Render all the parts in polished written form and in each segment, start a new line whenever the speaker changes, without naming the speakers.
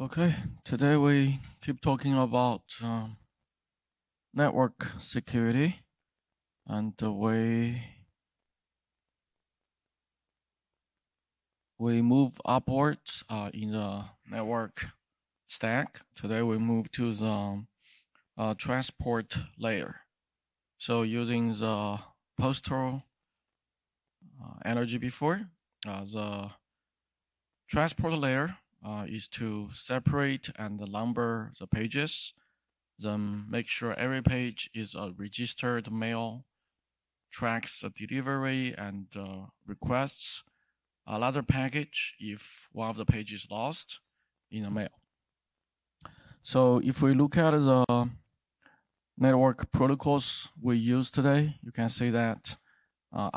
Okay, today we keep talking about network security and the way we move upwards in the network stack. Today we move to the transport layer. So using the postal energy before, the transport layer is to separate and number the pages, then make sure every page is a registered mail, tracks the delivery and requests another package if one of the pages is lost in the mail. So if we look at the network protocols we use today, you can see that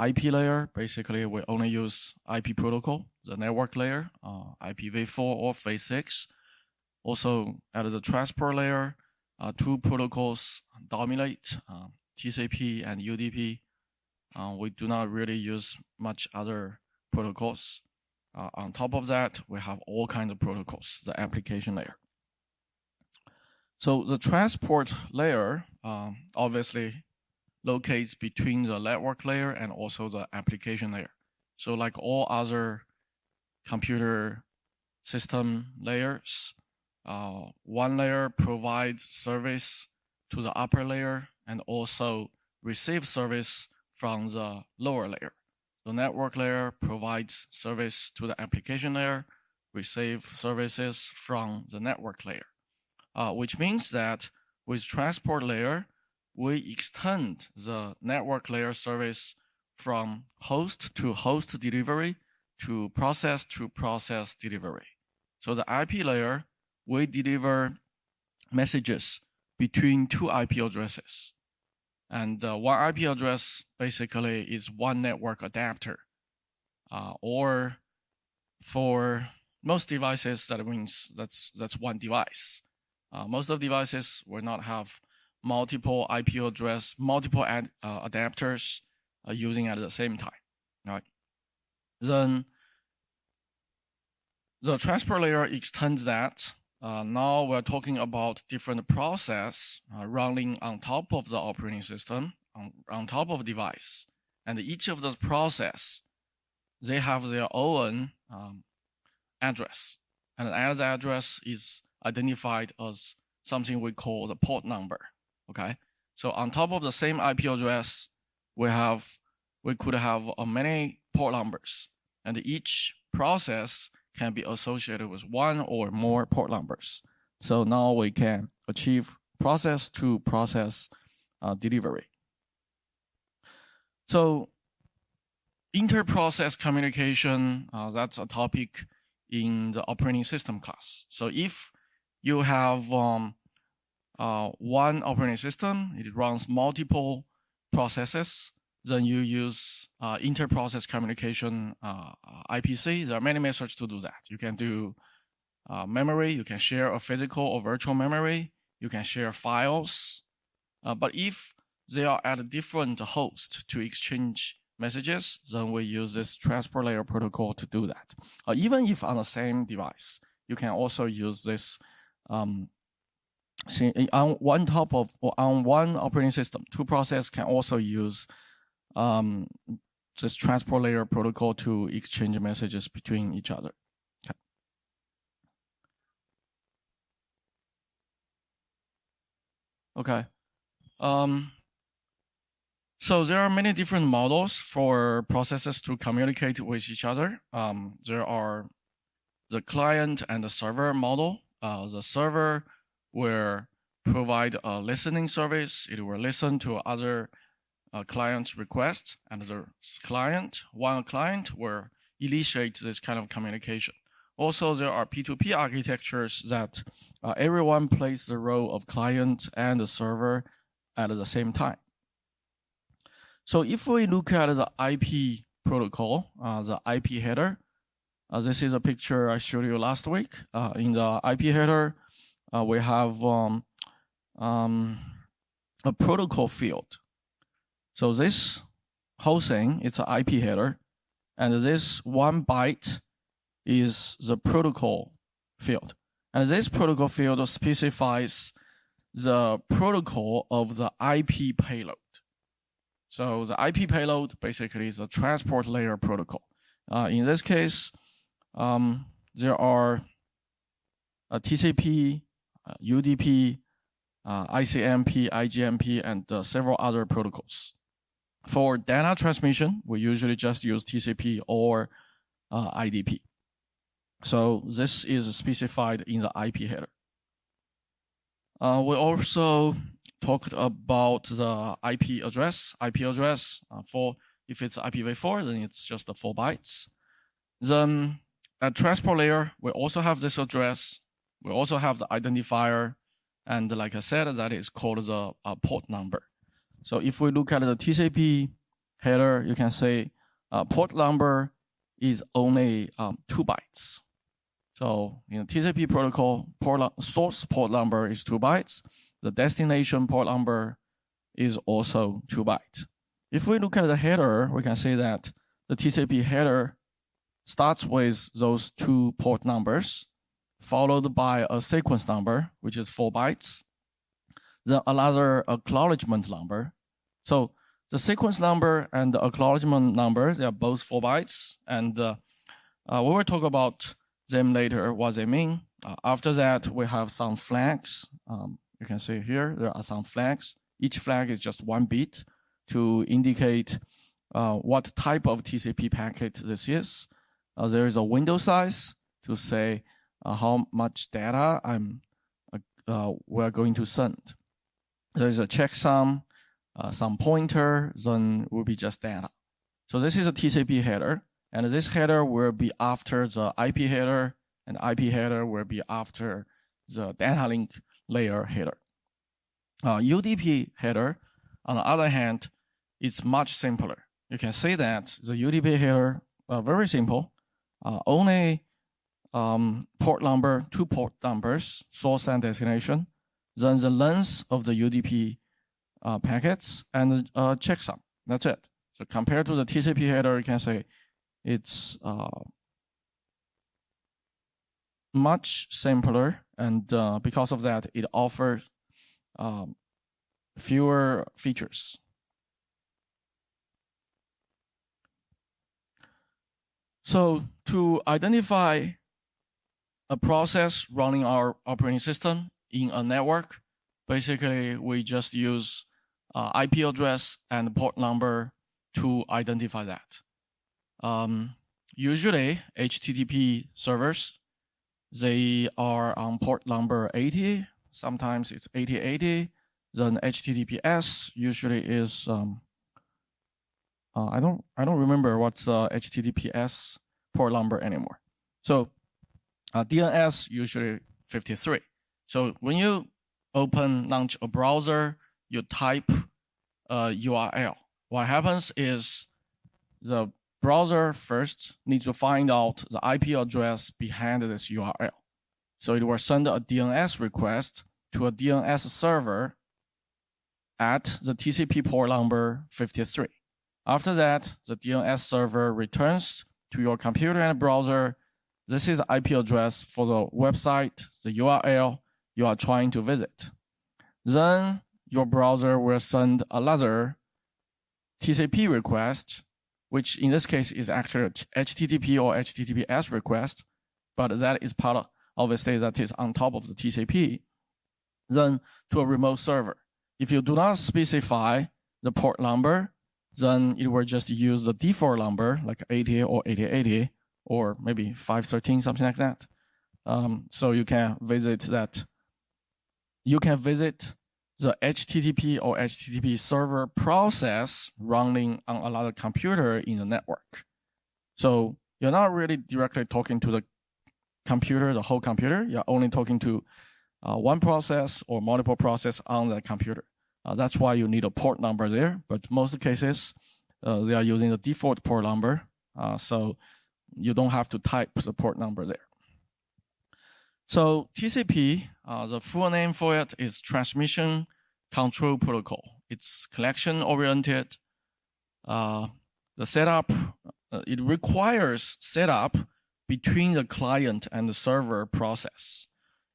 IP layer, basically we only use IP protocol. The network layer, IPv4 or v6. Also at the transport layer, two protocols dominate, TCP and UDP. We do not really use much other protocols. On top of that, we have all kinds of protocols, the application layer. So the transport layer obviously locates between the network layer and also the application layer. So like all other computer system layers, one layer provides service to the upper layer and also receives service from the lower layer. The network layer provides service to the application layer, receive services from the network layer, which means that with transport layer, we extend the network layer service from host to host delivery to process delivery. So the IP layer, we deliver messages between two IP addresses. And one IP address basically is one network adapter. Or for most devices, that means that's one device. Most of the devices will not have multiple IP address, multiple adapters using at the same time. Right? Then the transport layer extends that. Now we're talking about different process running on top of the operating system, on top of the device. And each of those process, they have their own address. And that address is identified as something we call the port number. Okay, so on top of the same IP address, we could have many port numbers, and each process can be associated with one or more port numbers. So now we can achieve process to process delivery. So inter-process communication, that's a topic in the operating system class. So if you have one operating system, it runs multiple processes, then you use inter-process communication, IPC. There are many methods to do that. You can do memory, you can share a physical or virtual memory, you can share files. But if they are at a different host to exchange messages, then we use this transport layer protocol to do that. Even if on the same device, you can also use this on one operating system. Two processes can also use this transport layer protocol to exchange messages between each other. Okay. So there are many different models for processes to communicate with each other. There are the client and the server model. The server will provide a listening service. It will listen to other client's request, and the one client will initiate this kind of communication. Also, there are P2P architectures that everyone plays the role of client and the server at the same time. So if we look at the IP protocol, the IP header, this is a picture I showed you last week. In the IP header, we have a protocol field. So this whole thing, it's an IP header, and this 1 byte is the protocol field. And this protocol field specifies the protocol of the IP payload. So the IP payload basically is a transport layer protocol. In this case, there are TCP, UDP, ICMP, IGMP, and several other protocols. For data transmission, we usually just use TCP or IDP. So this is specified in the IP header. We also talked about the IP address. For if it's IPv4, then it's just the 4 bytes. Then at transport layer, we also have this address. We also have the identifier, and like I said, that is called the port number. So if we look at the TCP header, you can say port number is only 2 bytes. So in TCP protocol, source port number is 2 bytes. The destination port number is also 2 bytes. If we look at the header, we can see that the TCP header starts with those 2 port numbers, followed by a sequence number, which is 4 bytes, then another acknowledgement number. So the sequence number and the acknowledgement number, they are both 4 bytes, and we will talk about them later, what they mean. After that, we have some flags. You can see here, there are some flags. Each flag is just 1 bit to indicate what type of TCP packet this is. There is a window size to say how much data we're going to send. There is a checksum, some pointer, then will be just data. So this is a TCP header, and this header will be after the IP header, and IP header will be after the data link layer header. UDP header, on the other hand, it's much simpler. You can see that the UDP header very simple. Only port number, 2 port numbers, source and destination, then the length of the UDP packets, and checksum. That's it. So compared to the TCP header, you can say it's much simpler, and because of that, it offers fewer features. So to identify a process running our operating system in a network, basically we just use IP address and port number to identify that. Usually HTTP servers, they are on port number 80. Sometimes it's 8080. Then HTTPS usually is I don't remember what's HTTPS port number anymore. So DNS usually 53. So when you launch a browser, you type a URL. What happens is the browser first needs to find out the IP address behind this URL. So it will send a DNS request to a DNS server at the TCP port number 53. After that, the DNS server returns to your computer and browser. This is the IP address for the website, the URL you are trying to visit. Then your browser will send another TCP request, which in this case is actually HTTP or HTTPS request, but that is part of, obviously that is on top of the TCP, then to a remote server. If you do not specify the port number, then it will just use the default number like 80 or 8080 or maybe 513, something like that. So you can visit that. You can visit the HTTP or HTTP server process running on another computer in the network. So you're not really directly talking to the computer, the whole computer. You're only talking to one process or multiple process on that computer. That's why you need a port number there. But most cases, they are using the default port number. So you don't have to type the port number there. So TCP, the full name for it is Transmission Control Protocol. It's collection-oriented. The setup, it requires setup between the client and the server process.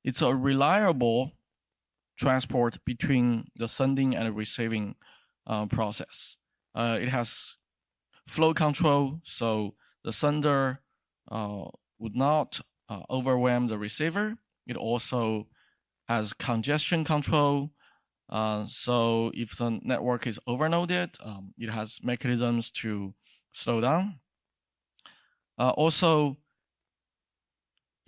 it's a reliable transport between the sending and receiving process. It has flow control, so the sender would not overwhelm the receiver. It also has congestion control. So if the network is overloaded, it has mechanisms to slow down. Also,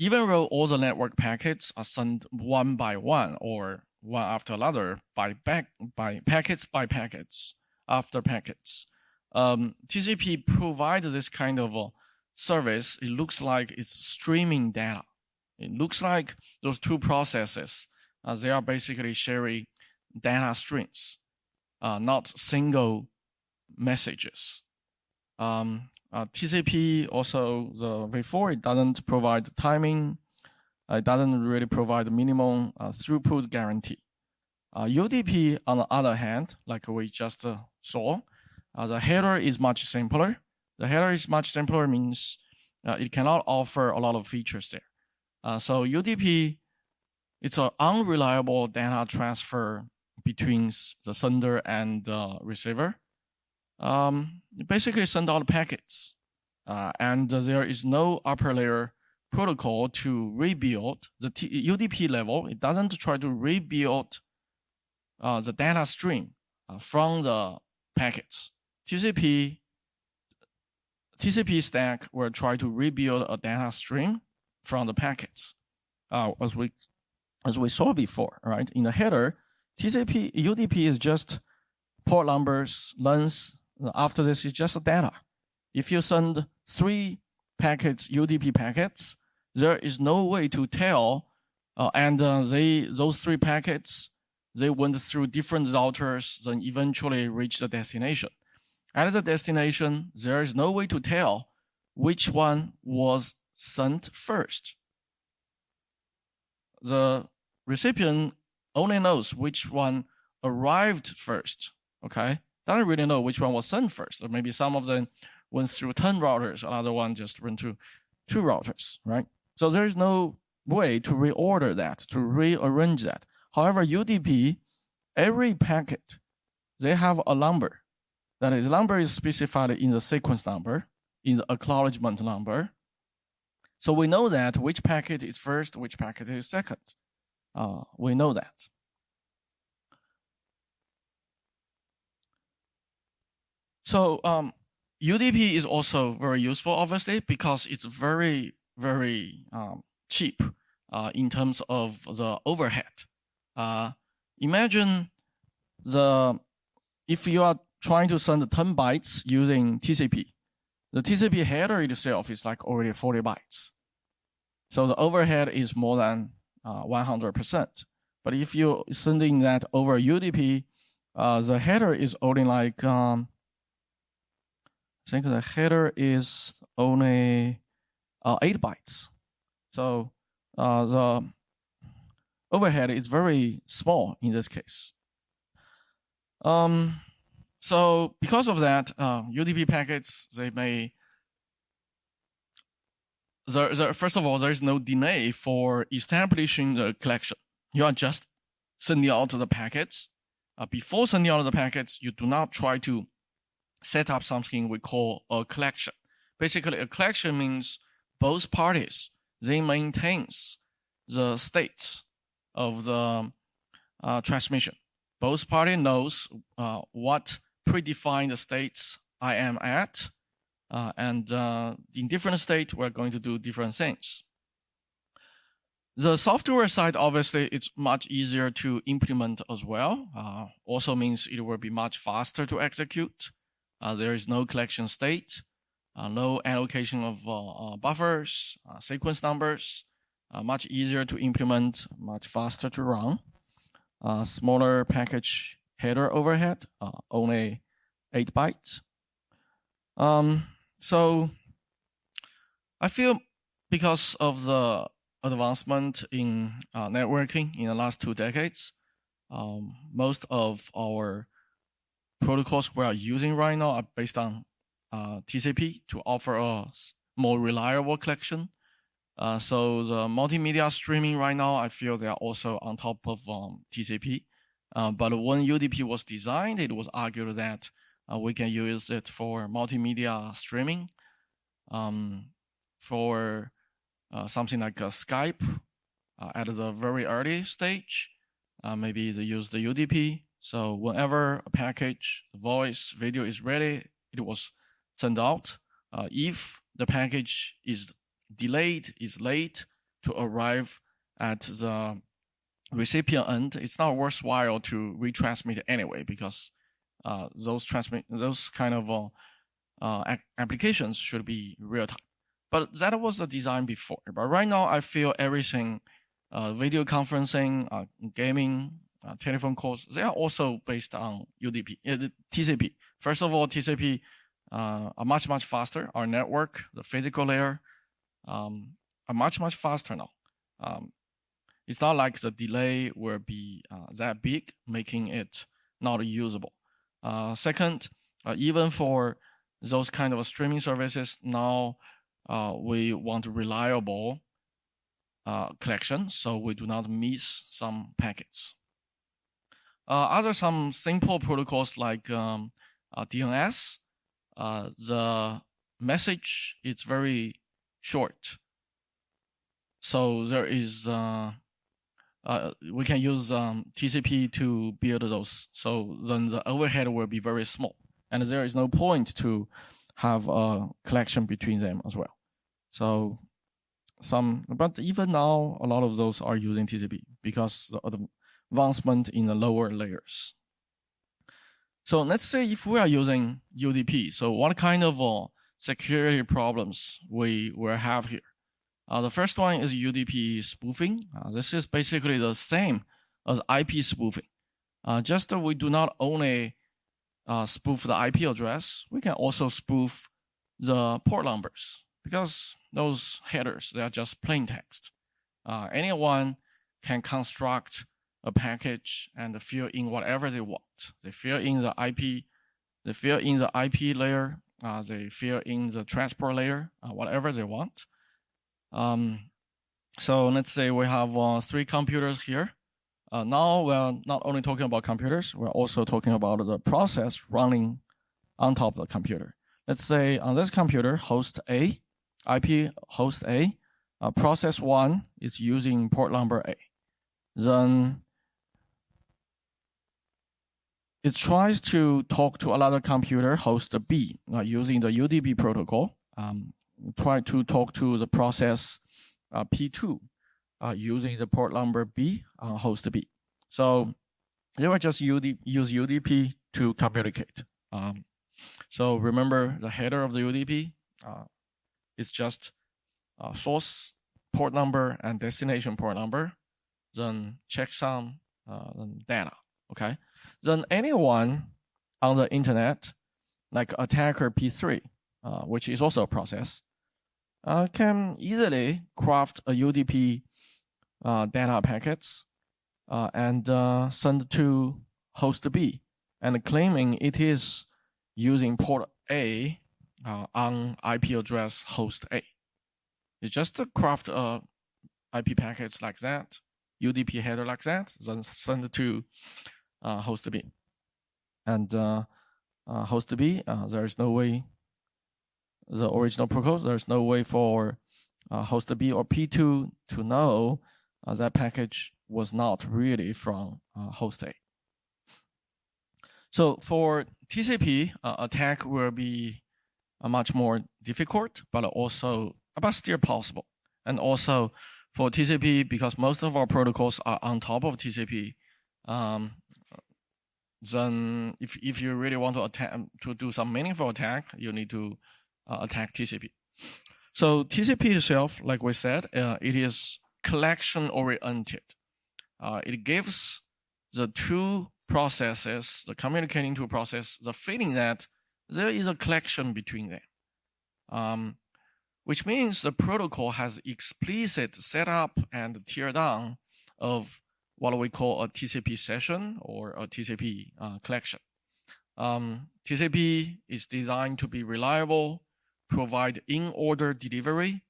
even though all the network packets are sent one by one or one after another by packets after packets, TCP provides this kind of service. It looks like it's streaming data. It looks like those two processes, they are basically sharing data streams, not single messages. TCP also, before it doesn't provide timing, it doesn't really provide minimum throughput guarantee. UDP, on the other hand, like we just saw, the header is much simpler. The header is much simpler means it cannot offer a lot of features there. So UDP, it's an unreliable data transfer between the sender and the receiver. It basically send out packets, and there is no upper layer protocol to rebuild the UDP level. It doesn't try to rebuild the data stream from the packets. TCP stack will try to rebuild a data stream from the packets, as we saw before, right? In the header, UDP is just port numbers, lengths. After this, it's just data. If you send 3 packets, UDP packets, there is no way to tell, and those 3 packets, they went through different routers, then eventually reach the destination. At the destination, there is no way to tell which one was sent first. The recipient only knows which one arrived first, okay? Doesn't really know which one was sent first. Or maybe some of them went through 10 routers, another one just went to 2 routers, right? So there is no way to reorder that, to rearrange that. However, UDP, every packet, they have a number. That is, the number is specified in the sequence number, in the acknowledgement number. So we know that which packet is first, which packet is second. We know that. So UDP is also very useful, obviously, because it's very, very cheap in terms of the overhead. Imagine if you are trying to send 10 bytes using TCP, the TCP header itself is like already 40 bytes. So the overhead is more than 100%. But if you're sending that over UDP, the header is only like, I think the header is only 8 bytes. So the overhead is very small in this case. So because of that, UDP packets, they may, first of all, there's no delay for establishing the collection. You are just sending out the packets. Before sending out the packets, you do not try to set up something we call a collection. Basically, a collection means both parties, they maintains the states of the transmission. Both parties knows what predefined states I am at, and in different states, we're going to do different things. The software side, obviously, it's much easier to implement as well. Also means it will be much faster to execute. There is no collection state, no allocation of buffers, sequence numbers, much easier to implement, much faster to run. Smaller package header overhead, only 8 bytes. So I feel because of the advancement in networking in the last 2 decades, most of our protocols we are using right now are based on TCP to offer a more reliable collection. So the multimedia streaming right now, I feel they are also on top of TCP. But when UDP was designed, it was argued that we can use it for multimedia streaming, for something like Skype at the very early stage. Maybe they use the UDP. So whenever a package, voice, video is ready, it was sent out. If the package is delayed, is late to arrive at the recipient end, it's not worthwhile to retransmit anyway, because those kind of applications should be real time. But that was the design before. But right now, I feel everything, video conferencing, gaming, telephone calls, they are also based on UDP, TCP. First of all, TCP are much faster. Our network, the physical layer, are much faster now. It's not like the delay will be that big, making it not usable. Second, even for those kind of streaming services, now we want reliable collection, so we do not miss some packets. Other some simple protocols like DNS, the message is very short. So there is we can use TCP to build those. So then the overhead will be very small, and there is no point to have a collection between them as well. So but even now, a lot of those are using TCP because the advancement in the lower layers. So let's say if we are using UDP, so what kind of security problems we will have here? The first one is UDP spoofing. This is basically the same as IP spoofing. Just we do not only spoof the IP address, we can also spoof the port numbers, because those headers, they are just plain text. Anyone can construct a package and fill in whatever they want. They fill in the IP, they fill in the IP layer, they fill in the transport layer, whatever they want. So let's say we have 3 computers here. Now we're not only talking about computers, we're also talking about the process running on top of the computer. Let's say on this computer, host A, IP host A, process 1 is using port number A. Then it tries to talk to another computer, host B, using the UDP protocol. Try to talk to the process P2 using the port number B on host B. So they will just use UDP to communicate. So remember, the header of the UDP is just source port number and destination port number, then checksum, then data. Okay. Then anyone on the internet, like attacker P3, which is also a process, can easily craft a UDP data packets and send to host B, and claiming it is using port A on IP address host A. You just craft IP packets like that, UDP header like that, then send it to host B. And host B, there is no way, the original protocol, there's no way for host B or P2 to know that package was not really from host A. So for TCP, attack will be much more difficult, but still possible. And also for TCP, because most of our protocols are on top of TCP, then if you really want to to do some meaningful attack, you need to attack TCP. So TCP itself, like we said, it is collection oriented. It gives the two processes, the communicating two process, the feeling that there is a collection between them, which means the protocol has explicit setup and tear down of what we call a TCP session or a TCP collection. TCP is designed to be reliable, provide in-order delivery,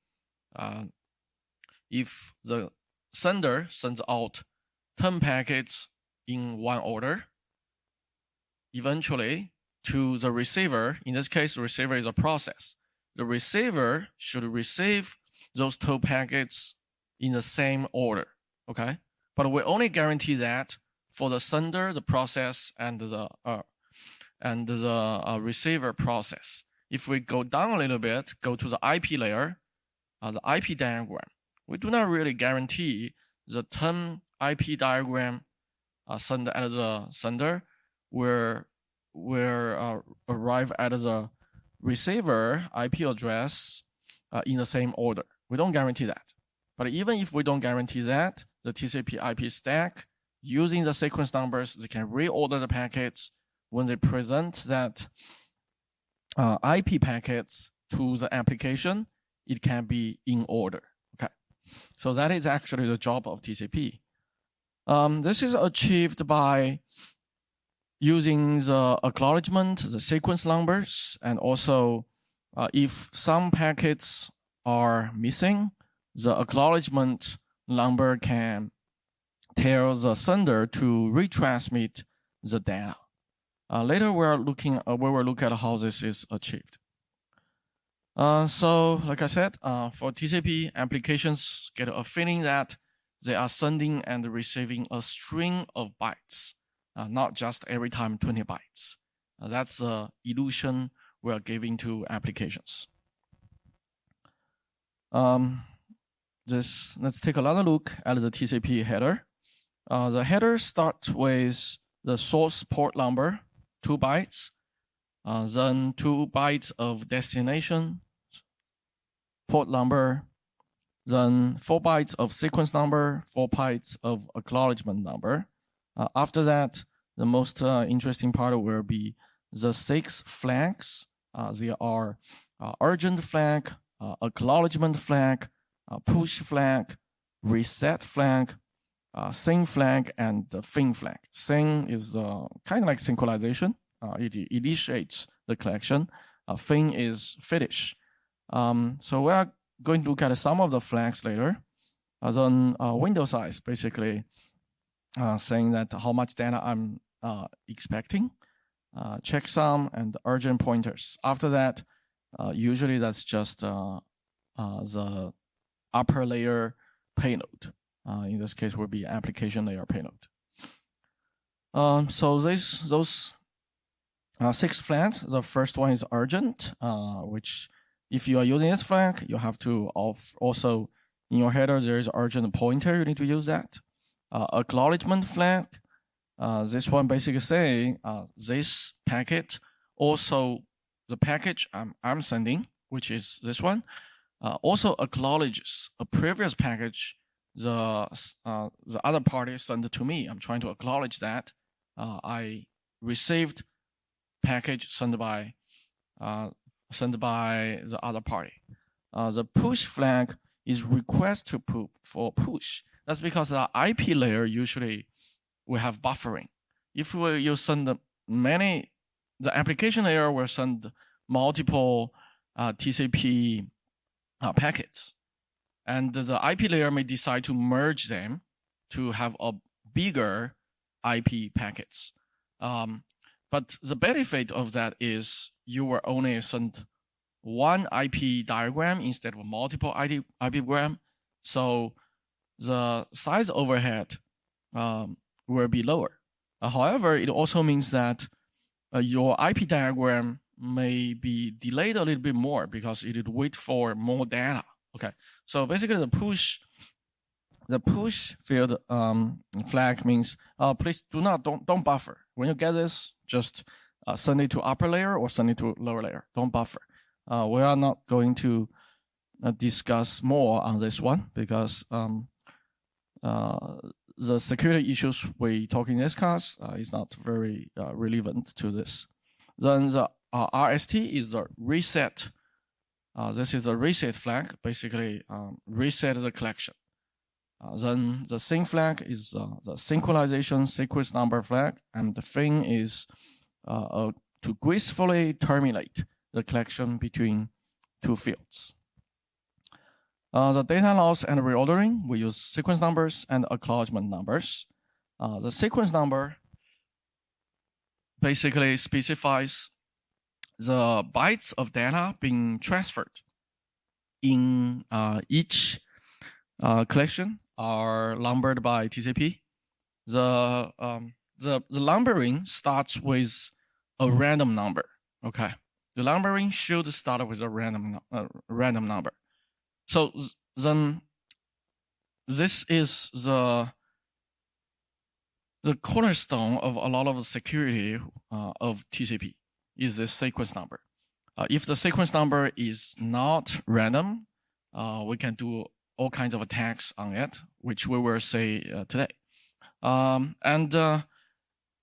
if the sender sends out 10 packets in one order, eventually to the receiver, in this case, the receiver is a process. The receiver should receive those 2 packets in the same order, okay? But we only guarantee that for the sender, the process, and the receiver process. If we go down a little bit, go to the IP layer, the IP diagram, we do not really guarantee the 10 IP diagram sent at the sender will arrive at the receiver IP address in the same order. We don't guarantee that. But even if we don't guarantee that, the TCP IP stack, using the sequence numbers, they can reorder the packets. When they present that IP packets to the application, it can be in order. Okay, so that is actually the job of TCP. This is achieved by using the acknowledgement, the sequence numbers, and also if some packets are missing, the acknowledgement number can tell the sender to retransmit the data. Later, we will look at how this is achieved. So, like I said, for TCP, applications get a feeling that they are sending and receiving a string of bytes, not just every time 20 bytes. That's the illusion we are giving to applications. Let's take another look at the TCP header. The header starts with the source port number, 2 bytes, then 2 bytes of destination port number, then 4 bytes of sequence number, 4 bytes of acknowledgement number. After that, the most interesting part will be the 6 flags. They are urgent flag, acknowledgement flag, push flag, reset flag, syn flag, and the fin flag. Syn is kind of like synchronization. It initiates the collection. Fin is finish. So we are going to look at some of the flags later. Then window size, basically saying that how much data I'm expecting. Checksum and urgent pointers. After that, usually that's just the upper layer payload. In this case, will be application layer payload. So those 6 flags. The first one is urgent, which if you are using this flag, you have to also in your header there is urgent pointer. You need to use that. Acknowledgement flag. This one basically saying this packet, also the package I'm sending, which is this one, also acknowledges a previous package the other party sent to me. I'm trying to acknowledge that I received package sent by the other party. The push flag is request for push. That's because the IP layer usually will have buffering. If you send the application layer will send multiple TCP packets, and the IP layer may decide to merge them to have a bigger IP packets. But the benefit of that is you will only send one IP diagram instead of multiple IP diagram. So the size overhead will be lower. However, it also means that your IP diagram may be delayed a little bit more because it would wait for more data. Okay, so basically the push field flag means please don't buffer. When you get this, just send it to upper layer or send it to lower layer. Don't buffer. We are not going to discuss more on this one because the security issues we talk in this class is not very relevant to this. Then the RST is the reset. This is the reset flag, basically reset the collection. Then the syn flag is the synchronization sequence number flag, and the fin is to gracefully terminate the collection between 2 fields. The data loss and reordering, we use sequence numbers and acknowledgement numbers. The sequence number basically specifies the bytes of data being transferred in each collection are numbered by TCP. The numbering starts with a random number. Okay, the numbering should start with a random number. So then, this is the cornerstone of a lot of the security of TCP is this sequence number. If the sequence number is not random, we can do all kinds of attacks on it, which we will say today.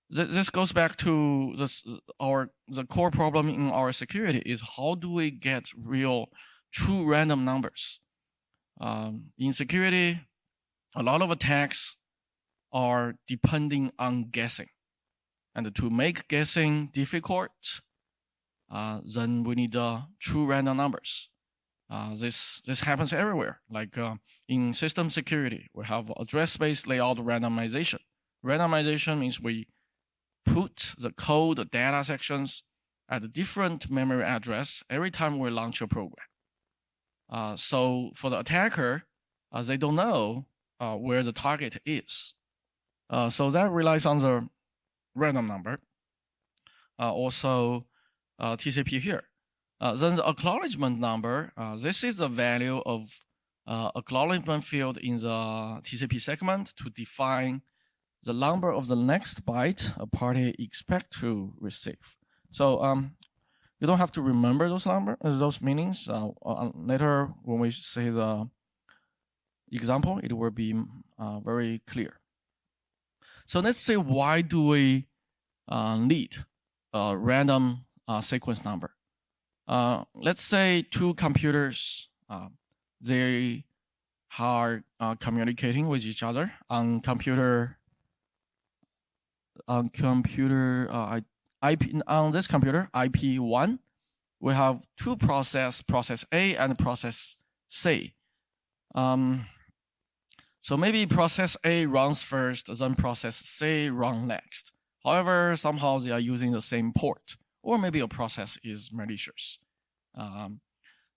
This goes back to the core problem in our security is how do we get real true random numbers? In security, a lot of attacks are depending on guessing. And to make guessing difficult, then we need true random numbers. This happens everywhere. Like in system security, we have address-based layout randomization. Randomization means we put the code data sections at a different memory address every time we launch a program. So for the attacker, they don't know where the target is. So that relies on the random number. Also, TCP here. Then the acknowledgement number, this is the value of acknowledgement field in the TCP segment to define the number of the next byte a party expects to receive. So you don't have to remember those meanings. Later, when we say the example, it will be very clear. So let's say, why do we need a random sequence number? Let's say two computers, they are communicating with each other on this computer IP1. We have two process A and process C. So maybe process A runs first, then process C runs next. However, somehow they are using the same port, or maybe a process is malicious.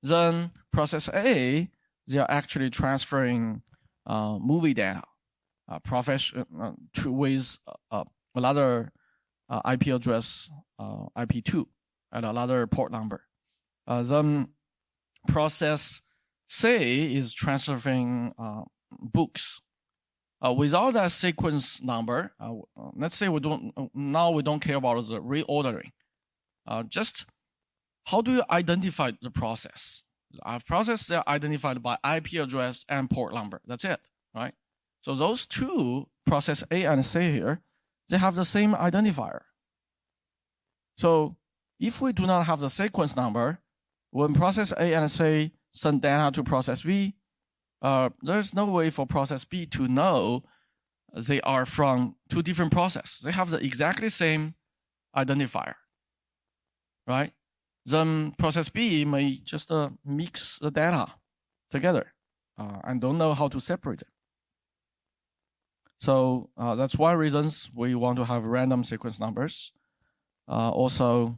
Then process A, they are actually transferring movie data with another IP address, IP2, and another port number. Then process C is transferring books. Without that sequence number, let's say we don't care about the reordering. Just how do you identify the process? Process, they're identified by IP address and port number. That's it, right? So those two, process A and C here, they have the same identifier. So if we do not have the sequence number, when process A and C send data to process B, there's no way for process B to know they are from two different processes. They have the exactly same identifier, right? Then process B may just mix the data together and don't know how to separate it. So that's one reason we want to have random sequence numbers. Also,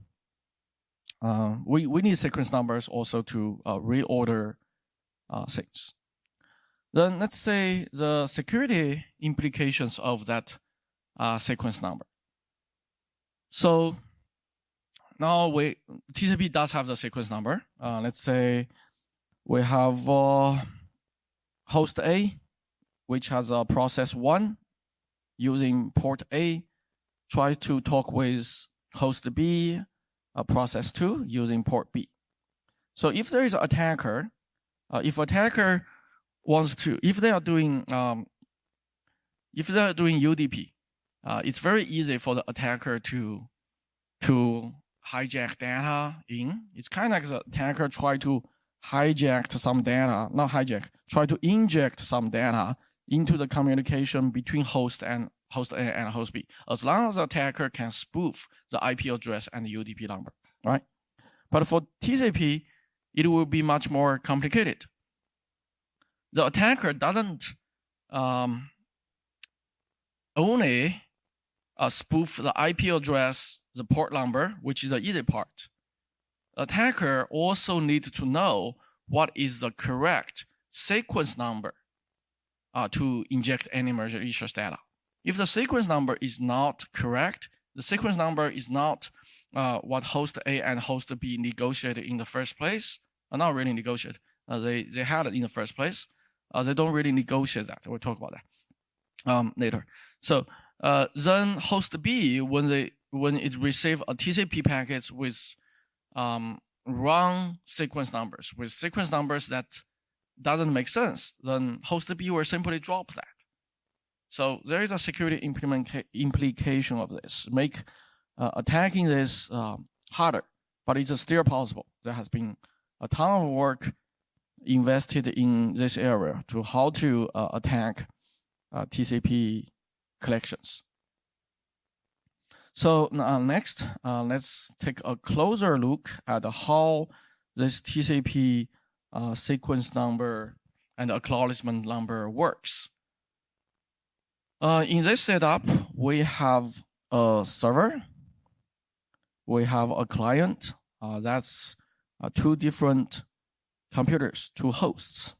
we need sequence numbers also to reorder things. Then let's say the security implications of that sequence number. So now TCP does have the sequence number. Let's say we have host A, which has a process 1 using port A, tries to talk with host B, process 2 using port B. So if there is an attacker, if they are doing UDP, it's very easy for the attacker to hijack data in. It's kind of like the attacker try to hijack some data, not hijack, try to inject some data into the communication between host A and host B, as long as the attacker can spoof the IP address and the UDP number, right? But for TCP, it will be much more complicated. the attacker doesn't only spoof the IP address, the port number, which is the easy part. Attacker also needs to know what is the correct sequence number to inject any malicious data. If the sequence number is not correct, the sequence number is not what host A and host B negotiated in the first place, not really negotiate. They had it in the first place. They don't really negotiate that. We'll talk about that later. So then host B, when it receive a TCP packets with wrong sequence numbers, with sequence numbers that doesn't make sense, then host B will simply drop that. So there is a security implication of this, make attacking this harder, but it's still possible. There has been a ton of work invested in this area to how to attack TCP collections. So next, let's take a closer look at how this TCP sequence number and acknowledgement number works. In this setup, we have a server, we have a client, that's two different computers, two hosts.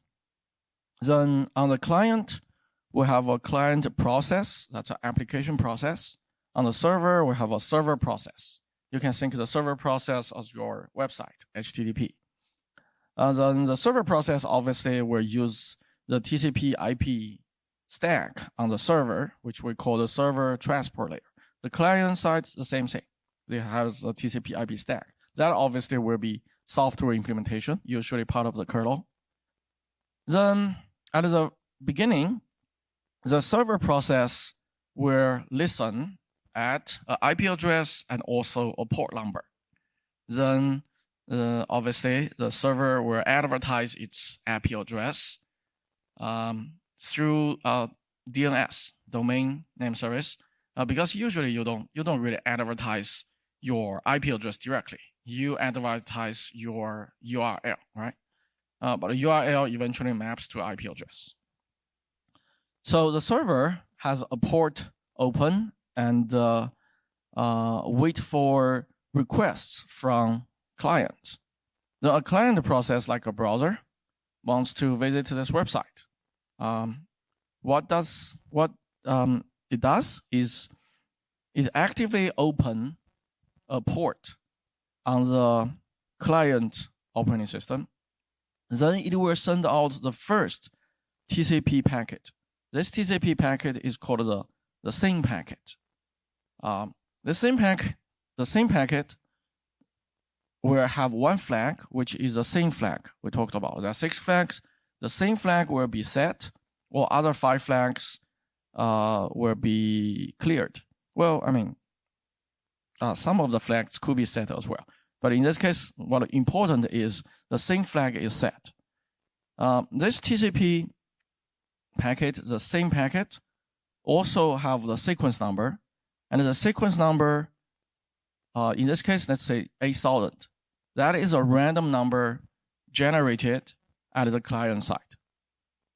Then on the client, we have a client process, that's an application process. On the server, we have a server process. You can think of the server process as your website, HTTP. Then the server process obviously will use the TCP IP stack on the server, which we call the server transport layer. The client side, the same thing. They have the TCP IP stack. That obviously will be software implementation, usually part of the kernel. Then at the beginning, the server process will listen at an IP address and also a port number. Then obviously the server will advertise its IP address through DNS, domain name service, because usually you don't really advertise your IP address directly. You advertise your URL, right? But the URL eventually maps to IP address. So the server has a port open and wait for requests from client. The client process, like a browser, wants to visit this website. What it does is it actively open a port on the client operating system. Then it will send out the first TCP packet. This TCP packet is called the same packet. The same packet will have one flag, which is the same flag we talked about. There are 6 flags. The same flag will be set, or other 5 flags will be cleared. Well, I mean, some of the flags could be set as well. But in this case, what important is the same flag is set. This TCP packet, the same packet, also have the sequence number. And the sequence number, in this case, let's say 8,000. That is a random number generated at the client side.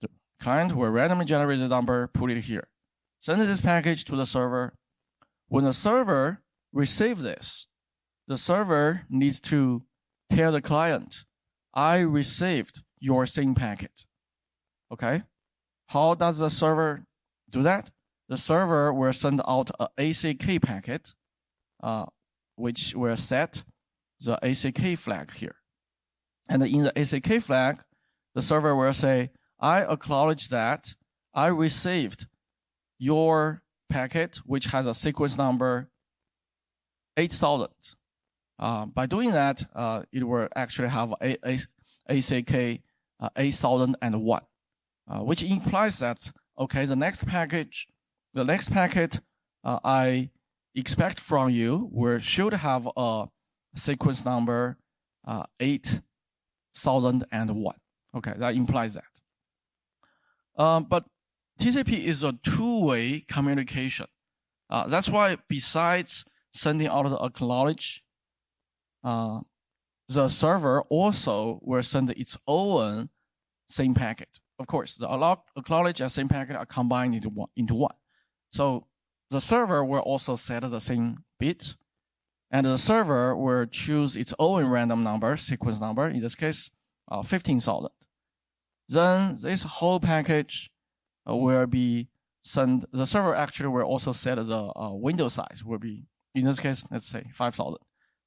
The client will randomly generate the number, put it here. Send this package to the server. When the server receives this, the server needs to tell the client, I received your same packet. Okay? How does the server do that? The server will send out an ACK packet, which will set the ACK flag here. And in the ACK flag, the server will say, I acknowledge that I received your packet, which has a sequence number 8,000. By doing that, it will actually have ACK 8001, which implies that, okay, the next packet I expect from you should have a sequence number 8001. Okay, that implies that. But TCP is a two-way communication. That's why besides sending out the acknowledge, the server also will send its own same packet. of course, the acknowledge and same packet are combined into one. So the server will also set the same bit, and the server will choose its own random number, sequence number, in this case, 15,000. Then this whole package will be sent. The server actually will also set the window size, will be, in this case, let's say 5,000.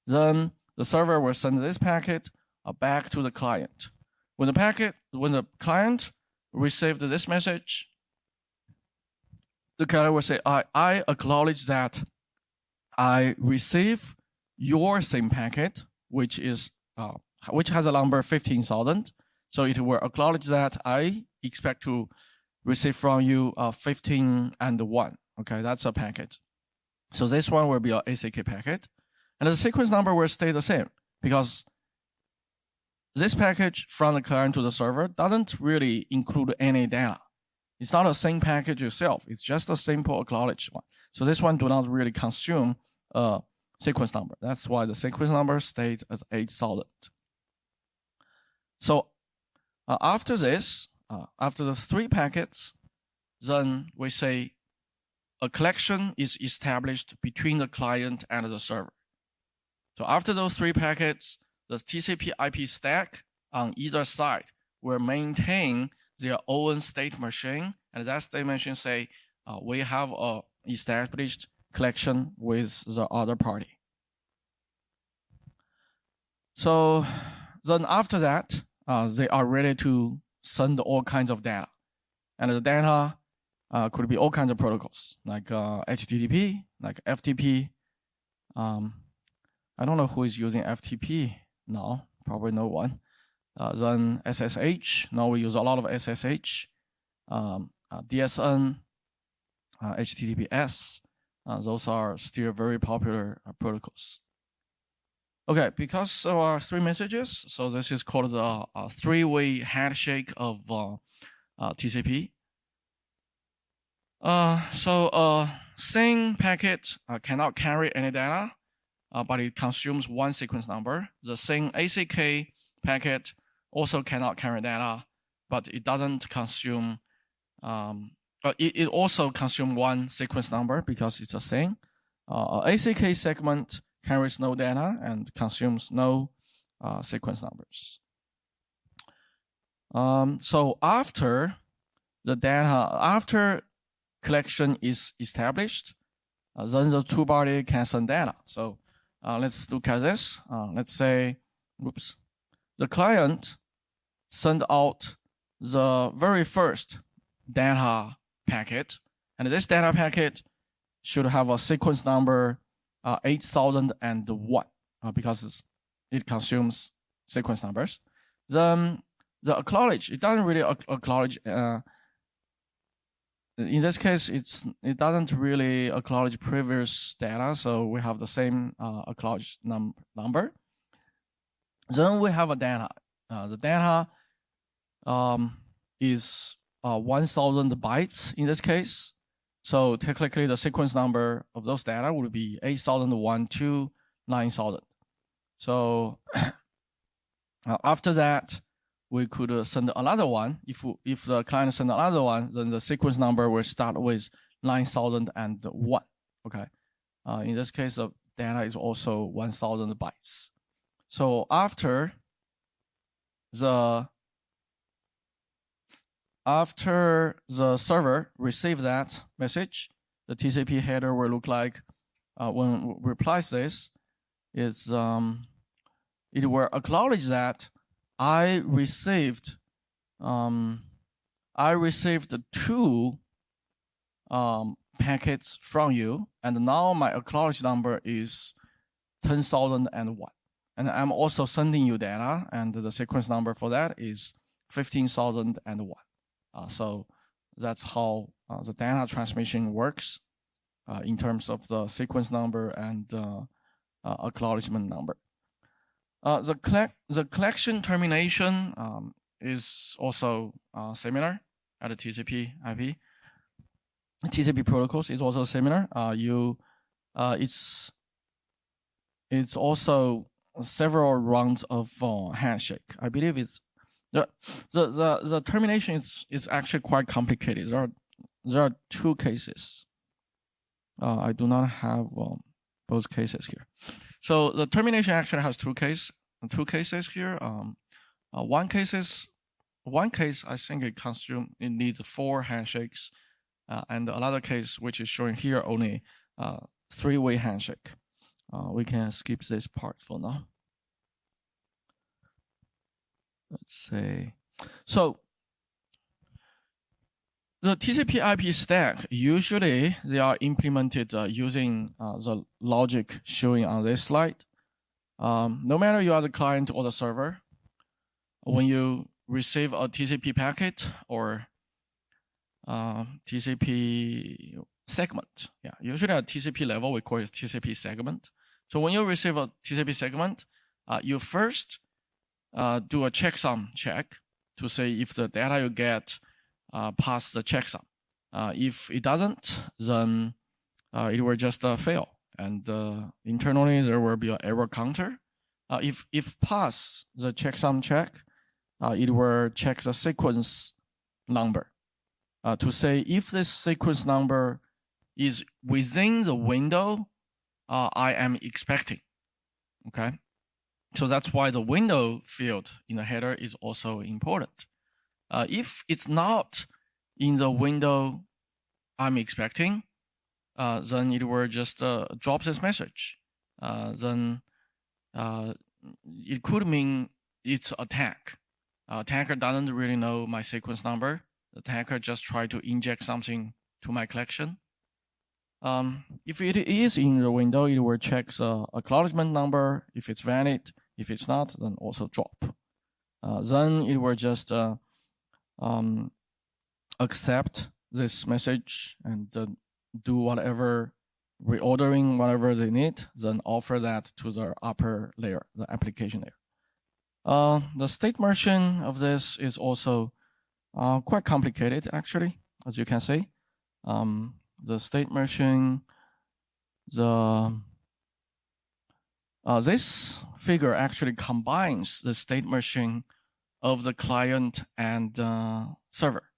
Then the server will send this packet back to the client. When the client received this message, the client will say, I acknowledge that I receive your same packet, which has a number 15,000. So it will acknowledge that I expect to receive from you 15 and 1. Okay, that's a packet. So this one will be an ACK packet. And the sequence number will stay the same because this package from the client to the server doesn't really include any data. It's not a same package itself. It's just a simple acknowledged one. So this one do not really consume a sequence number. That's why the sequence number stays as 8,000. So after this, after the 3 packets, then we say a collection is established between the client and the server. So after those 3 packets, the TCP IP stack on either side will maintain their own state machine, and that state machine say, we have a established collection with the other party. So then after that, they are ready to send all kinds of data. And the data could be all kinds of protocols, like HTTP, like FTP. I don't know who is using FTP now, probably no one. Then SSH, now we use a lot of SSH, DSN, HTTPS. Those are still very popular protocols. Okay, because of our 3 messages, so this is called the 3-way handshake of TCP. So SYN packet cannot carry any data, but it consumes 1 sequence number. The SYN ACK packet also cannot carry data, but it doesn't consume. It also consumes 1 sequence number because it's a SYN. ACK segment carries no data and consumes no sequence numbers. So after collection is established, then the 2 parties can send data. So let's look at this. Let's say, the client send out the very first data packet, and this data packet should have a sequence number 8001 because it consumes sequence numbers. Then the acknowledge, it doesn't really acknowledge. In this case, it doesn't really acknowledge previous data, so we have the same acknowledged number. Then we have a data. The data is 1,000 bytes in this case. So technically, the sequence number of those data would be 8001 to 9000. So after that, we could send another one. If the client send another one, then the sequence number will start with 9001. Okay. In this case, the data is also 1,000 bytes. So after the server receives that message, the TCP header will look like when it replies this, it will acknowledge that I received 2 packets from you, and now my acknowledged number is 10,001. And I'm also sending you data, and the sequence number for that is 15,001. So that's how the data transmission works in terms of the sequence number and acknowledgement number. The collection termination is also similar at the TCP IP. TCP protocols is also similar. It's also several rounds of handshake. I believe it's The termination is actually quite complicated. There are two cases. I do not have both cases here. So the termination actually has two cases here. One case I think it needs 4 handshakes, and another case which is showing here only 3-way handshake. We can skip this part for now. Let's say, so the TCP/IP stack, usually they are implemented using the logic showing on this slide. No matter you are the client or the server, when you receive a TCP packet or TCP segment, usually at TCP level, we call it TCP segment. So when you receive a TCP segment, you first do a checksum check to say if the data you get pass the checksum. If it doesn't, then it will just fail. And internally, there will be an error counter. If pass the checksum check, it will check the sequence number to say if this sequence number is within the window I am expecting. Okay. So that's why the window field in the header is also important. If it's not in the window I'm expecting, then it will just drop this message. Then it could mean it's attack. Attacker doesn't really know my sequence number. The attacker just tried to inject something to my collection. If it is in the window, it will check the acknowledgement number. If it's valid, if it's not, then also drop. Then it will just accept this message and do whatever reordering, whatever they need, then offer that to the upper layer, the application layer. The state machine of this is also quite complicated, actually, as you can see. The state machine, this figure actually combines the state machine of the client and server.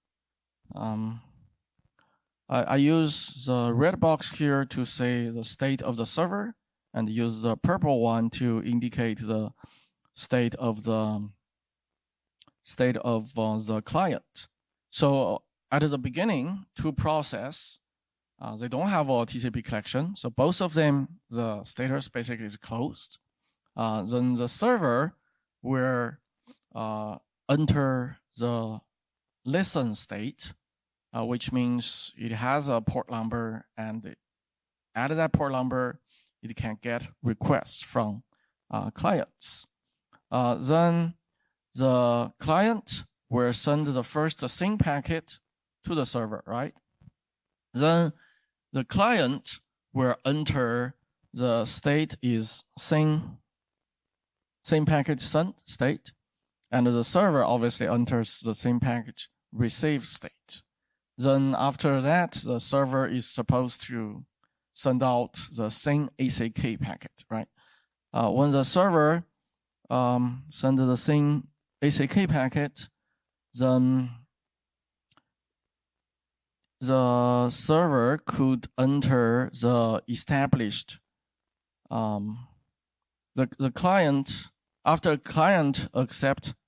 I use the red box here to say the state of the server, and use the purple one to indicate the state of the client. So at the beginning, two process, they don't have a TCP collection, so both of them, the status basically is closed. Then the server will enter the listen state, which means it has a port number, and at that port number, it can get requests from clients. Then the client will send the first SYN packet to the server, right? Then the client will enter the state is SYN package sent state, and the server obviously enters the SYN package received state. Then after that, the server is supposed to send out the SYN ACK packet, right? When the server sends the SYN ACK packet, then the server could enter the established the client. After client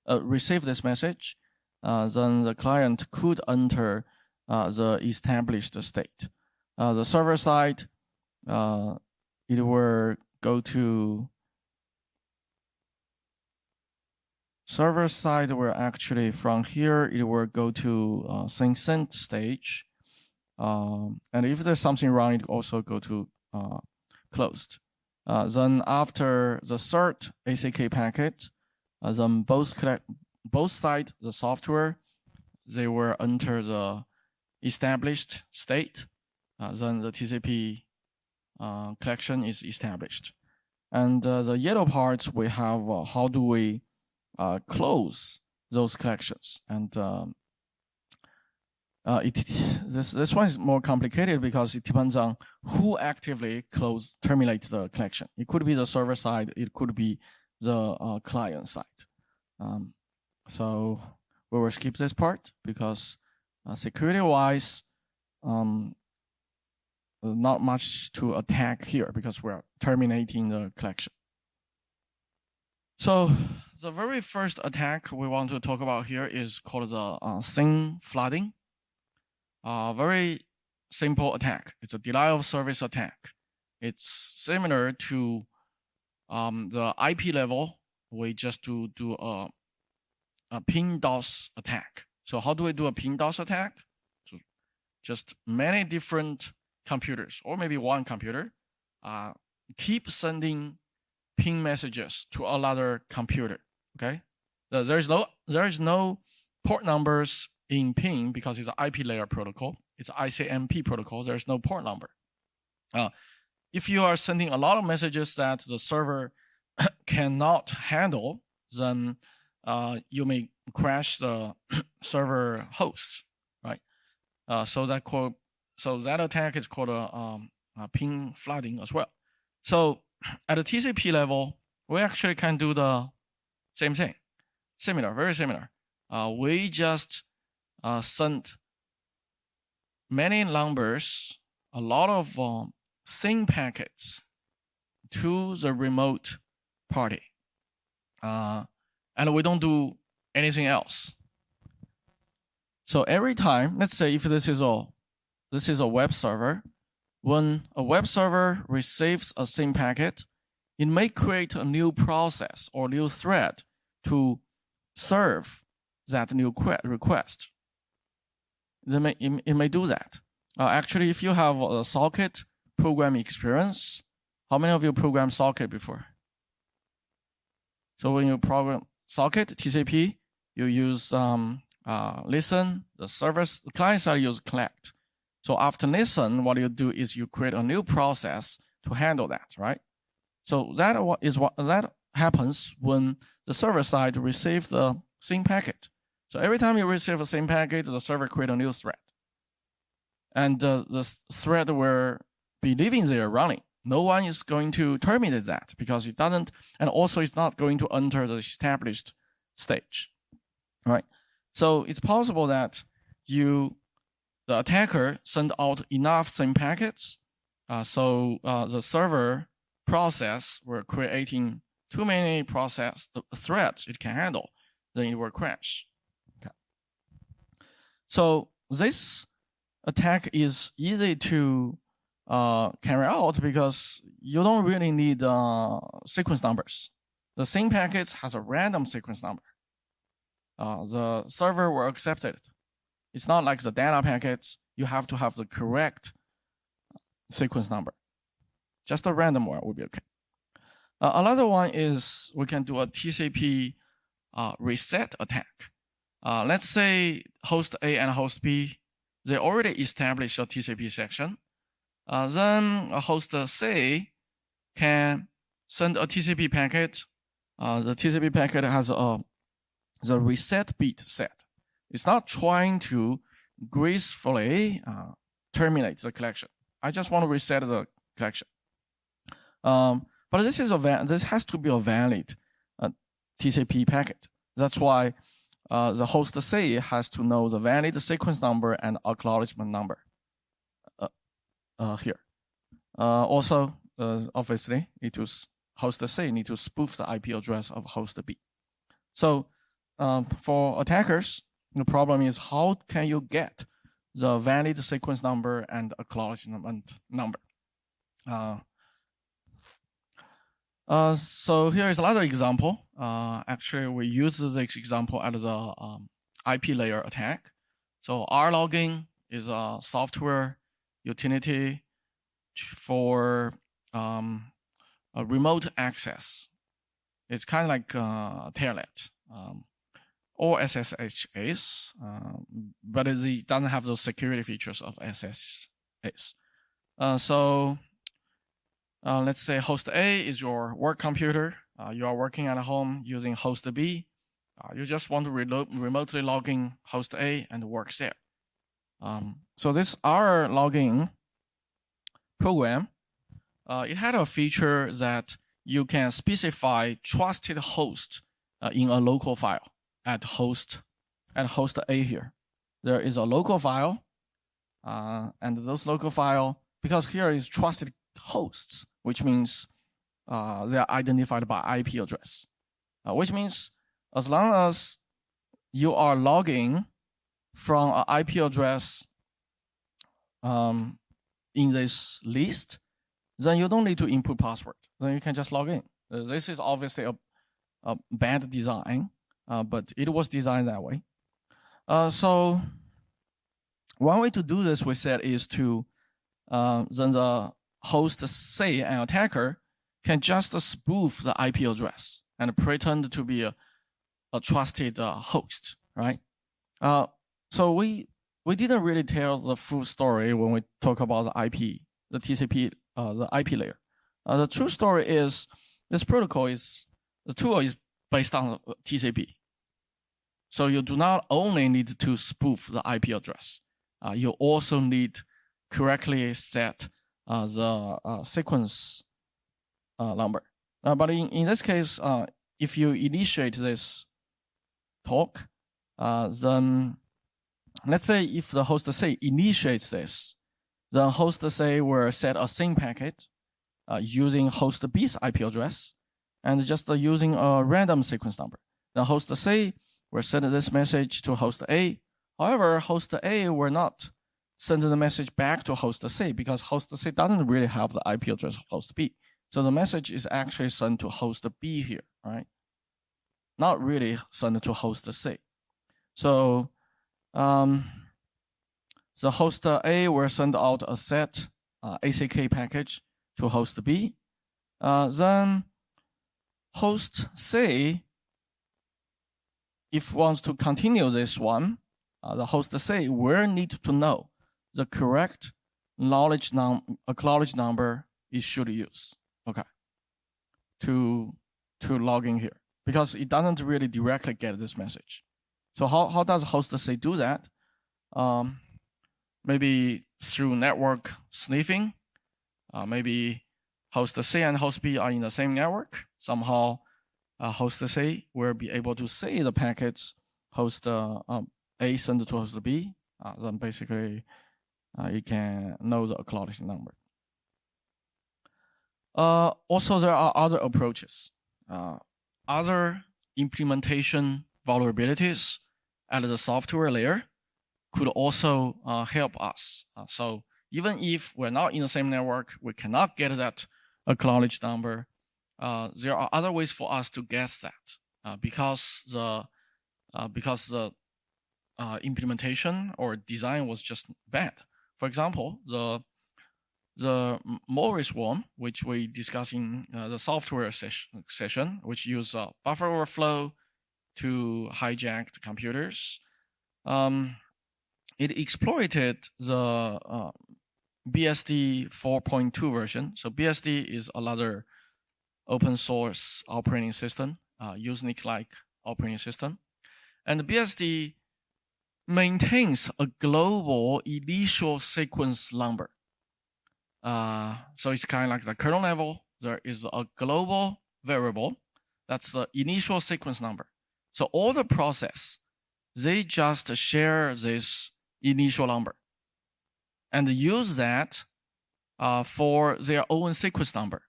receive this message, then the client could enter the established state. The server side, it will go to server side where actually from here it will go to SYN sent stage, and if there's something wrong, it also go to closed. Then after the third ACK packet, then both sides, the software, they will enter the established state. Then the TCP collection is established. And the yellow parts, we have how do we close those collections. And this one is more complicated because it depends on who actively terminates the collection. It could be the server side, it could be the client side. So we will skip this part because security-wise, not much to attack here because we're terminating the collection. So the very first attack we want to talk about here is called the SYN flooding. Very simple attack. It's a denial of service attack. It's similar to the IP level. We just do a ping DOS attack. So how do we do a ping DOS attack? So just many different computers, or maybe one computer, keep sending ping messages to another computer. Okay, there is no port numbers in ping because it's an IP layer protocol. It's an ICMP protocol. There's no port number. If you are sending a lot of messages that the server cannot handle, then you may crash the server host, right? So that attack is called a ping flooding as well. So at the TCP level, we actually can do the same thing, very similar. We just send many numbers, a lot of SYN packets to the remote party, and we don't do anything else. So every time, let's say if this is a web server, when a web server receives a SYN packet, it may create a new process or new thread to serve that new request. It may do that. Actually, if you have a socket programming experience, how many of you programmed socket before? So when you program socket TCP, you use listen. The client side use collect. So after listen, what you do is you create a new process to handle that, right? So that is what happens when the server side receives the SYN packet. So every time you receive a SYN packet, the server creates a new thread. And the thread will be living there running. No one is going to terminate that because it doesn't, and also it's not going to enter the established stage, right? So it's possible that the attacker send out enough SYN packets, so the server process were creating too many threads it can handle, then it will crash. Okay. So this attack is easy to carry out because you don't really need sequence numbers. The SYN packets has a random sequence number. The server will accept it. It's not like the data packets. You have to have the correct sequence number. Just a random one will be okay. Another one is we can do a TCP reset attack. Let's say host A and host B, they already established a TCP section. Then a host C can send a TCP packet. The TCP packet has the reset bit set. It's not trying to gracefully terminate the collection. I just want to reset the collection. But this has to be a valid TCP packet. That's why the host C has to know the valid sequence number and acknowledgement number here. Also, obviously, host C need to spoof the IP address of host B. So for attackers, the problem is how can you get the valid sequence number and acknowledgement number? So here is another example. Actually, we use this example as the IP layer attack. So rlogging is a software utility for a remote access. It's kind of like Telnet or SSHs, but it doesn't have those security features of SSHs. So let's say host A is your work computer. You are working at home using host B. You just want to remotely log in host A and work there. So this rlogging program, it had a feature that you can specify trusted host in a local file. at host A here. There is a local file, and those local file, because here is trusted hosts, which means they are identified by IP address, which means as long as you are logging from an IP address in this list, then you don't need to input password. Then you can just log in. This is obviously a bad design, but it was designed that way. So one way to do this, we said, is to then the host say an attacker can just spoof the IP address and pretend to be a trusted host, right? So we didn't really tell the full story when we talk about the IP, the TCP, the IP layer. The true story is this protocol the tool is based on TCP. So you do not only need to spoof the IP address, you also need correctly set the sequence number. But in this case, if you initiate this talk, then let's say if the host say initiates this, then host say will set a same packet using host B's IP address and just using a random sequence number. Then host say will send this message to host A. However, host A will not send the message back to host C because host C doesn't really have the IP address of host B. So the message is actually sent to host B here, right? Not really sent to host C. So the host A will send out a set ACK package to host B. Then host C, if wants to continue this one, the host C will need to know the correct acknowledge number it should use, okay, to log in here, because it doesn't really directly get this message. So how does host C do that? Maybe through network sniffing. Maybe host C and host B are in the same network. Somehow host C will be able to see the packets host A sent to host B. Then basically you can know the acknowledgement number. Also, there are other approaches. Other implementation vulnerabilities at the software layer could also help us. So even if we're not in the same network, we cannot get that acknowledged number. There are other ways for us to guess that because the implementation or design was just bad. For example, the Morris worm, which we discussed in the software session, which use buffer overflow to hijack the computers. It exploited the BSD 4.2 version. So BSD is another open source operating system, Unix-like operating system. And BSD maintains a global initial sequence number. So it's kind of like the kernel level. There is a global variable. That's the initial sequence number. So all the process, they just share this initial number and use that for their own sequence number.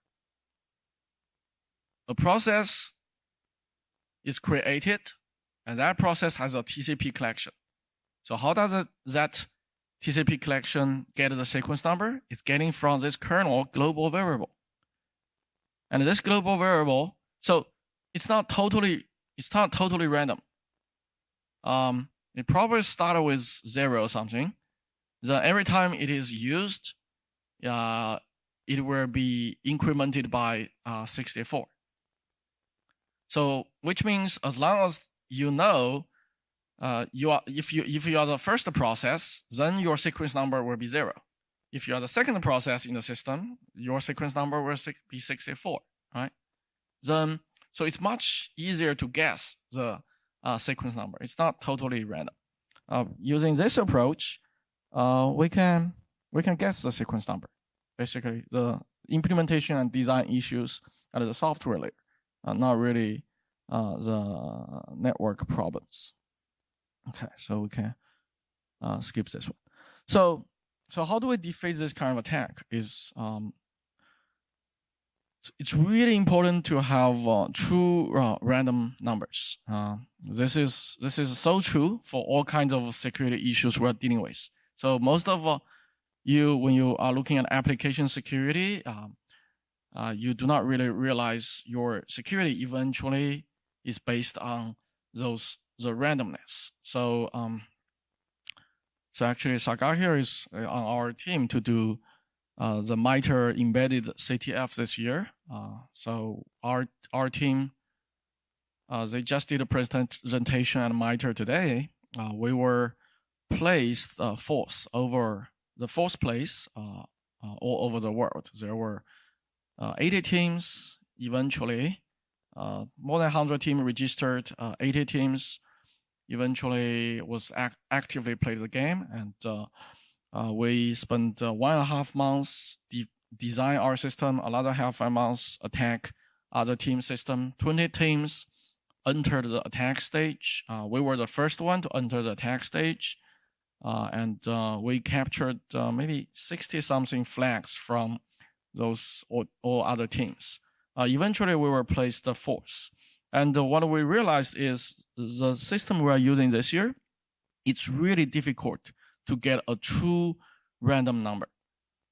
A process is created, and that process has a TCP collection. So how does that TCP collection get the sequence number? It's getting from this kernel global variable. And this global variable, so it's not totally random. It probably started with 0 or something. Then every time it is used, it will be incremented by 64. So which means as long as you know if you are the first process, then your sequence number will be 0. If you are the second process in the system, your sequence number will be 64, right? Then so it's much easier to guess the sequence number. It's not totally random. Using this approach, we can guess the sequence number. Basically, the implementation and design issues at the software layer, not really the network problems. Okay, so we can skip this one. So how do we defeat this kind of attack? It's really important to have true random numbers. This is so true for all kinds of security issues we're dealing with. So most of you, when you are looking at application security, you do not really realize your security eventually is based on the randomness. So actually Sagar here is on our team to do the MITRE embedded CTF this year. So our team, they just did a presentation at MITRE today. We were placed fourth place all over the world. There were 80 teams eventually, more than 100 teams registered, 80 teams eventually was actively played the game, and we spent 1.5 months design our system, another 1.5 months attack other team system. 20 teams entered the attack stage. We were the first one to enter the attack stage, and we captured maybe 60-something flags from those all other teams. Eventually, we were placed fourth. And what we realized is the system we are using this year, it's really difficult to get a true random number.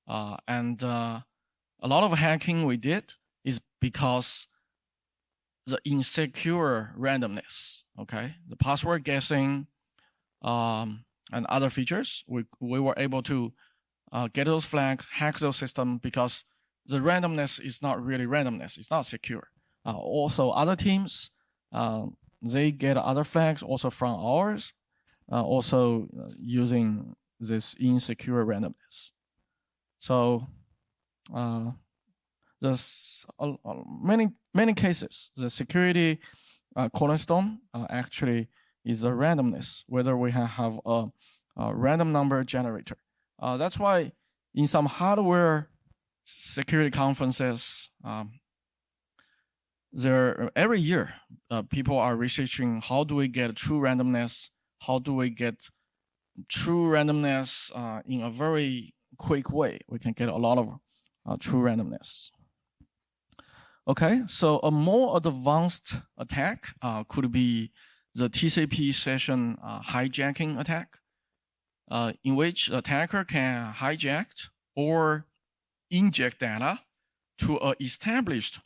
And a lot of hacking we did is because the insecure randomness, okay? The password guessing and other features, we were able to get those flags, hack those systems because the randomness is not really randomness. It's not secure. Also, other teams, they get other flags also from ours, also using this insecure randomness. So there's many cases. The security cornerstone actually is the randomness, whether we have a random number generator. That's why in some hardware security conferences, every year people are researching how do we get true randomness, how do we get true randomness in a very quick way. We can get a lot of true randomness. Okay, so a more advanced attack could be the TCP session hijacking attack, in which the attacker can hijack or inject data to an established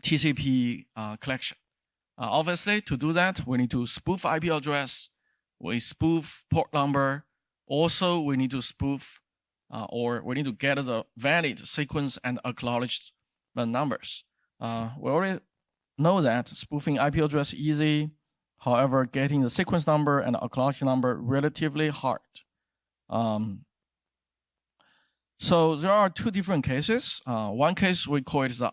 TCP collection. Obviously, to do that, we need to spoof IP address, we spoof port number. Also, we need to spoof or we need to get the valid sequence and acknowledgement numbers. We already know that spoofing IP address easy. However, getting the sequence number and acknowledgement number relatively hard. So there are two different cases. One case we call it the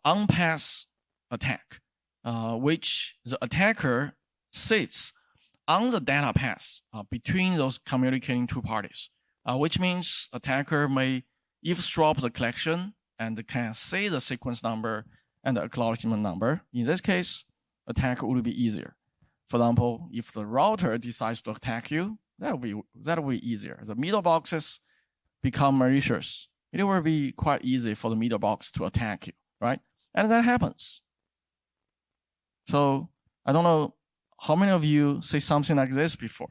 on-pass attack, which the attacker sits on the data path between those communicating two parties, which means attacker may eavesdrop the collection and can see the sequence number and the acknowledgement number. In this case, attack would be easier. For example, if the router decides to attack you, that'll be easier. The middle boxes become malicious. It will be quite easy for the middle box to attack you, right? And that happens. So I don't know how many of you say something like this before.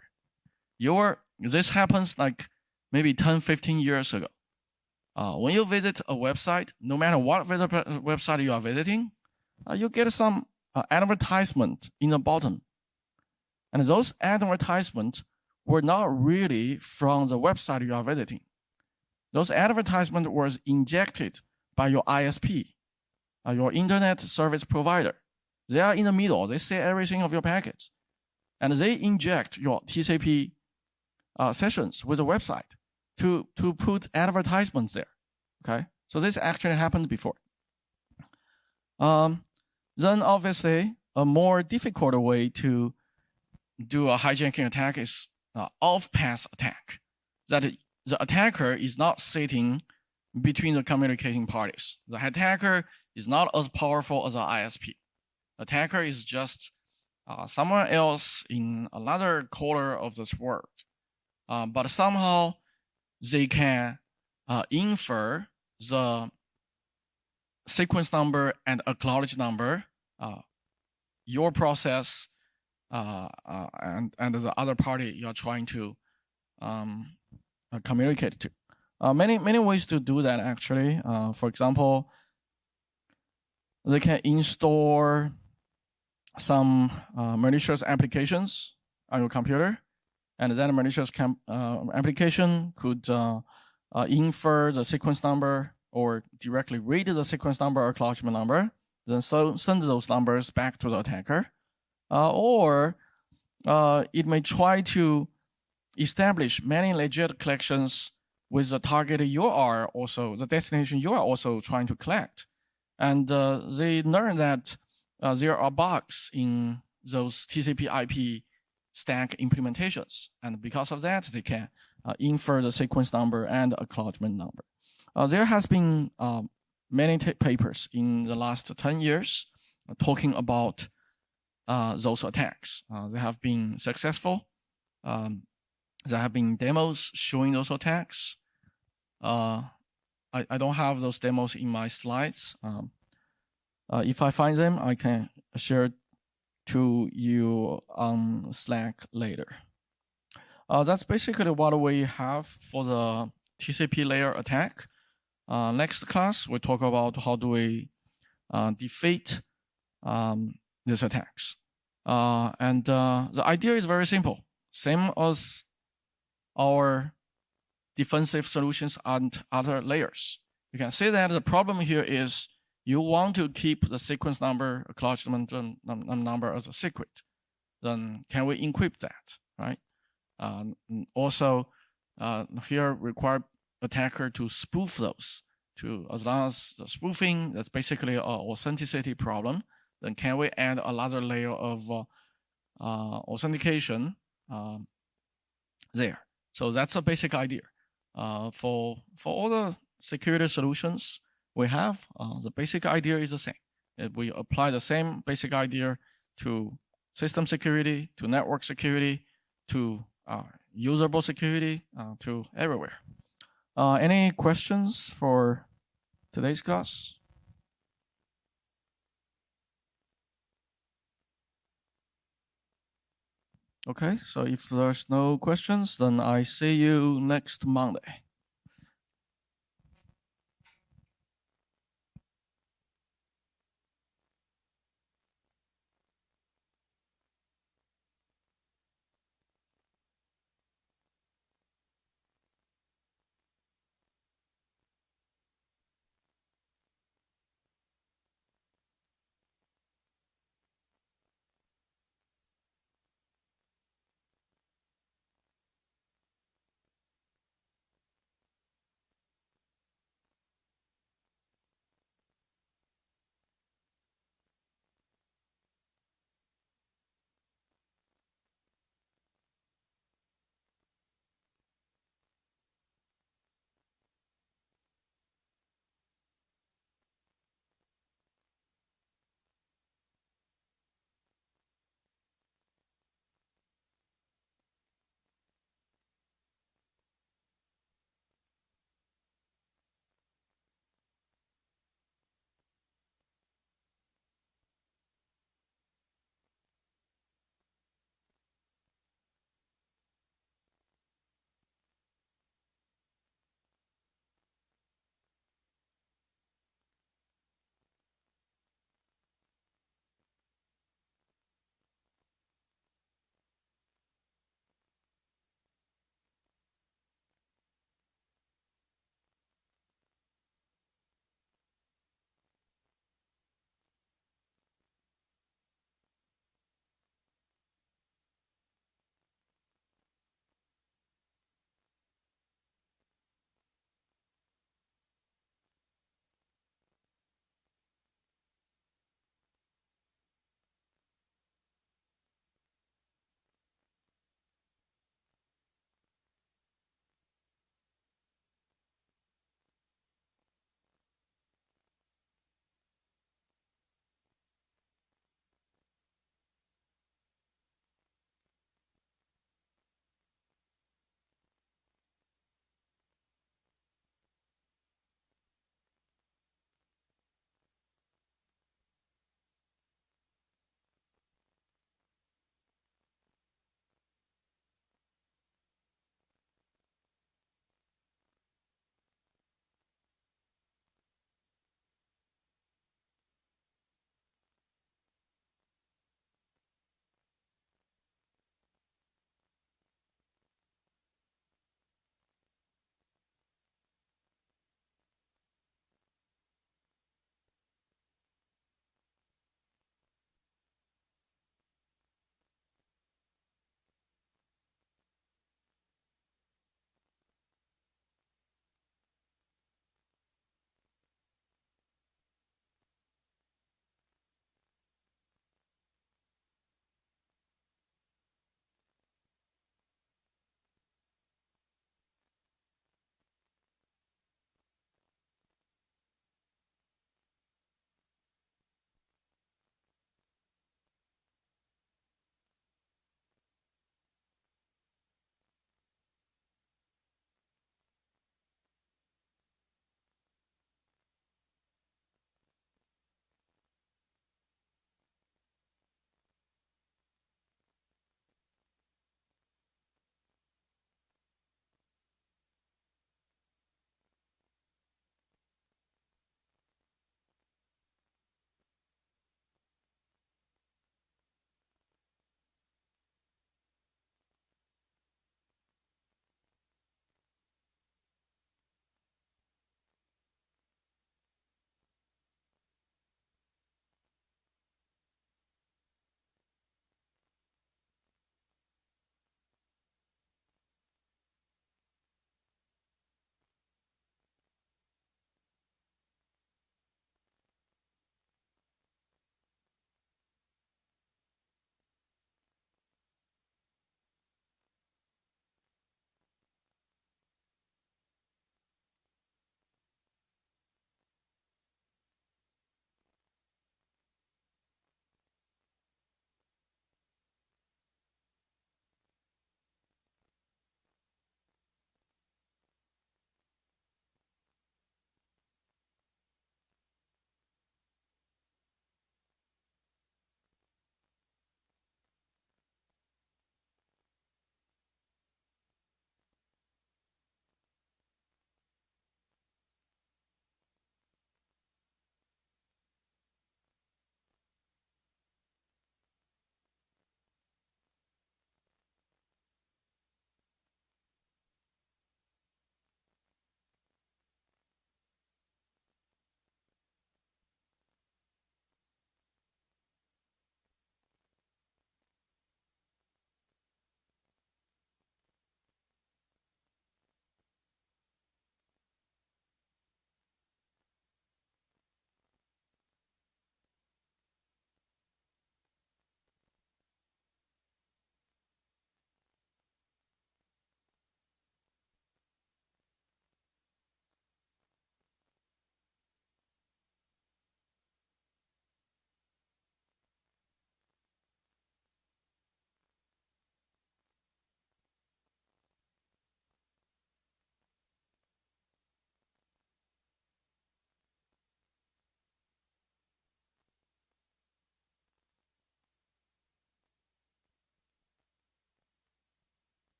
This happens like maybe 10, 15 years ago. When you visit a website, no matter what website you are visiting, you get some advertisement in the bottom. And those advertisements were not really from the website you are visiting. Those advertisements was injected by your ISP, your internet service provider. They are in the middle. They see everything of your packets. And they inject your TCP sessions with the website to put advertisements there. Okay? So this actually happened before. Then obviously, a more difficult way to do a hijacking attack is off-path attack. That the attacker is not sitting between the communicating parties. The attacker is not as powerful as an ISP. Attacker is just someone else in another corner of this world. But somehow they can infer the sequence number and acknowledge number, your process, and the other party you are trying to communicate to. Many ways to do that actually. For example, they can install some malicious applications on your computer, and that malicious application could infer the sequence number or directly read the sequence number or acknowledgement number, then send those numbers back to the attacker. Or it may try to establish many legit collections with the target URL, also the destination URL also trying to collect. And they learn that there are bugs in those TCP IP stack implementations. And because of that, they can infer the sequence number and acknowledgement number. There has been many papers in the last 10 years talking about those attacks. They have been successful. There have been demos showing those attacks. I don't have those demos in my slides. If I find them, I can share to you on Slack later. That's basically what we have for the TCP layer attack. Next class, we talk about how do we defeat these attacks. And the idea is very simple, same as our defensive solutions on other layers. You can see that the problem here is you want to keep the sequence number, acknowledgement number as a secret. Then can we encrypt that, right? Also, here require attacker to spoof those. As long as the spoofing, that's basically an authenticity problem, then can we add another layer of authentication there? So that's a basic idea. For all the security solutions we have, the basic idea is the same. If we apply the same basic idea to system security, to network security, to usable security, to everywhere. Any questions for today's class? Okay, so if there's no questions, then I see you next Monday.